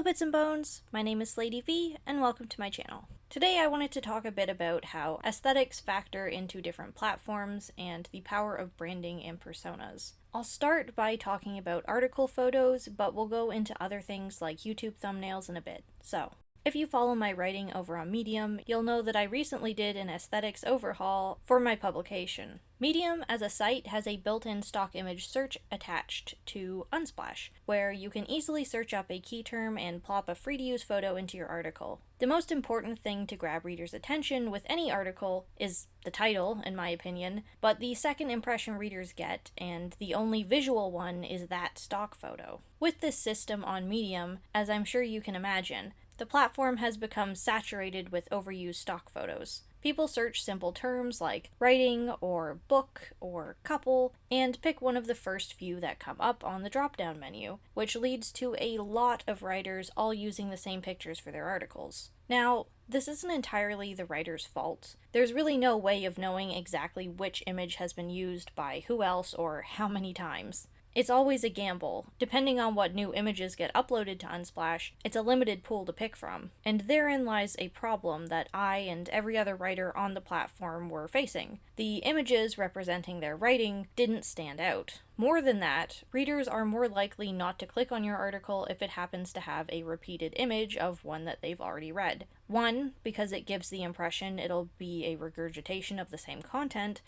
Hello Bits and Bones, my name is Lady V, and welcome to my channel. Today I wanted to talk a bit about how aesthetics factor into different platforms and the power of branding and personas. I'll start by talking about article photos, but we'll go into other things like YouTube thumbnails in a bit. So, if you follow my writing over on Medium, you'll know that I recently did an aesthetics overhaul for my publication. Medium as a site has a built-in stock image search attached to Unsplash, where you can easily search up a key term and plop a free-to-use photo into your article. The most important thing to grab readers' attention with any article is the title, in my opinion, but the second impression readers get, and the only visual one, is that stock photo. With this system on Medium, as I'm sure you can imagine, the platform has become saturated with overused stock photos. People search simple terms like writing or book or couple and pick one of the first few that come up on the drop-down menu, which leads to a lot of writers all using the same pictures for their articles. Now, this isn't entirely the writer's fault. There's really no way of knowing exactly which image has been used by who else or how many times. It's always a gamble. Depending on what new images get uploaded to Unsplash, it's a limited pool to pick from. And therein lies a problem that I and every other writer on the platform were facing. The images representing their writing didn't stand out. More than that, readers are more likely not to click on your article if it happens to have a repeated image of one that they've already read. One, because it gives the impression it'll be a regurgitation of the same content,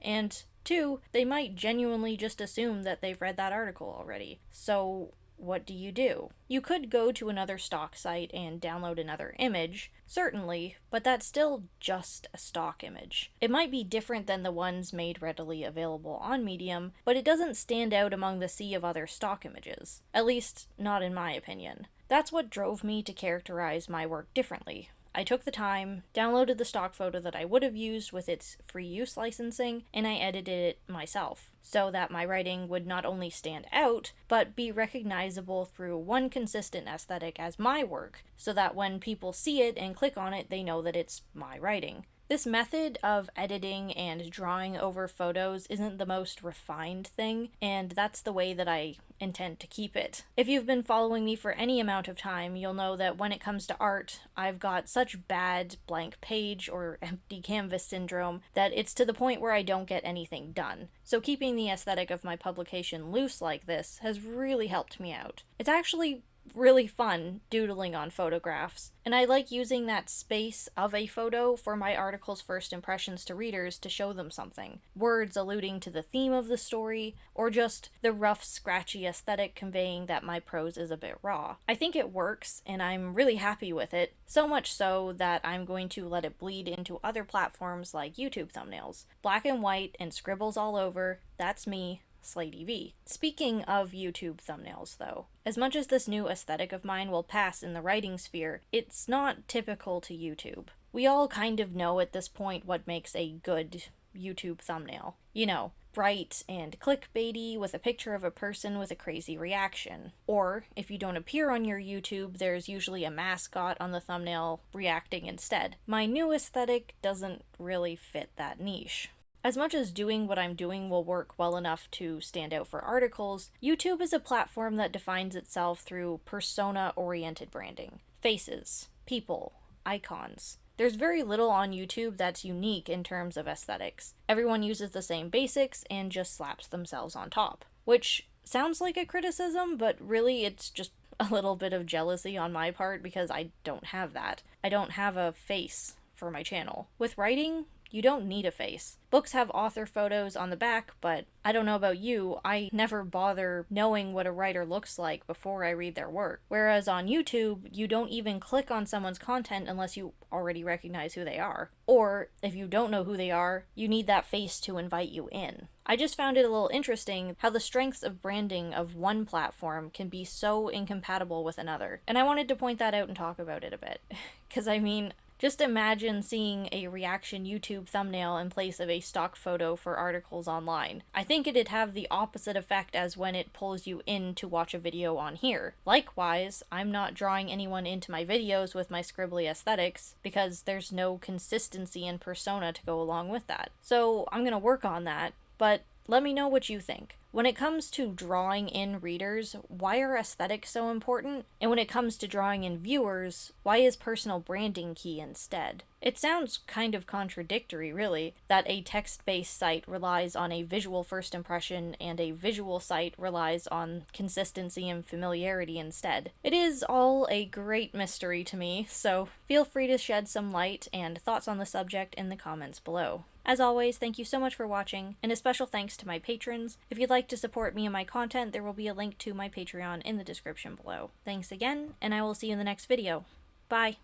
and two, they might genuinely just assume that they've read that article already. So what do? You could go to another stock site and download another image, certainly, but that's still just a stock image. It might be different than the ones made readily available on Medium, but it doesn't stand out among the sea of other stock images. At least, not in my opinion. That's what drove me to characterize my work differently. I took the time, downloaded the stock photo that I would have used with its free use licensing, and I edited it myself, so that my writing would not only stand out, but be recognizable through one consistent aesthetic as my work, so that when people see it and click on it, they know that it's my writing. This method of editing and drawing over photos isn't the most refined thing, and that's the way that I intend to keep it. If you've been following me for any amount of time, you'll know that when it comes to art, I've got such bad blank page or empty canvas syndrome that it's to the point where I don't get anything done. So keeping the aesthetic of my publication loose like this has really helped me out. It's actually really fun doodling on photographs, and I like using that space of a photo for my article's first impressions to readers to show them something. Words alluding to the theme of the story, or just the rough, scratchy aesthetic conveying that my prose is a bit raw. I think it works, and I'm really happy with it, so much so that I'm going to let it bleed into other platforms like YouTube thumbnails. Black and white and scribbles all over, that's me. Slady V. Speaking of YouTube thumbnails, though, as much as this new aesthetic of mine will pass in the writing sphere, it's not typical to YouTube. We all kind of know at this point what makes a good YouTube thumbnail. You know, bright and clickbaity with a picture of a person with a crazy reaction. Or, if you don't appear on your YouTube, there's usually a mascot on the thumbnail reacting instead. My new aesthetic doesn't really fit that niche. As much as doing what I'm doing will work well enough to stand out for articles, YouTube is a platform that defines itself through persona-oriented branding. Faces, people, icons. There's very little on YouTube that's unique in terms of aesthetics. Everyone uses the same basics and just slaps themselves on top. Which sounds like a criticism, but really it's just a little bit of jealousy on my part because I don't have that. I don't have a face for my channel. With writing, you don't need a face. Books have author photos on the back, but I don't know about you, I never bother knowing what a writer looks like before I read their work. Whereas on YouTube, you don't even click on someone's content unless you already recognize who they are. Or, if you don't know who they are, you need that face to invite you in. I just found it a little interesting how the strengths of branding of one platform can be so incompatible with another. And I wanted to point that out and talk about it a bit. 'Cause I mean, just imagine seeing a reaction YouTube thumbnail in place of a stock photo for articles online. I think it'd have the opposite effect as when it pulls you in to watch a video on here. Likewise, I'm not drawing anyone into my videos with my scribbly aesthetics because there's no consistency and persona to go along with that. So I'm gonna work on that, but let me know what you think. When it comes to drawing in readers, why are aesthetics so important? And when it comes to drawing in viewers, why is personal branding key instead? It sounds kind of contradictory, really, that a text-based site relies on a visual first impression and a visual site relies on consistency and familiarity instead. It is all a great mystery to me, so feel free to shed some light and thoughts on the subject in the comments below. As always, thank you so much for watching, and a special thanks to my patrons. If you'd like to support me and my content, there will be a link to my Patreon in the description below. Thanks again, and I will see you in the next video. Bye!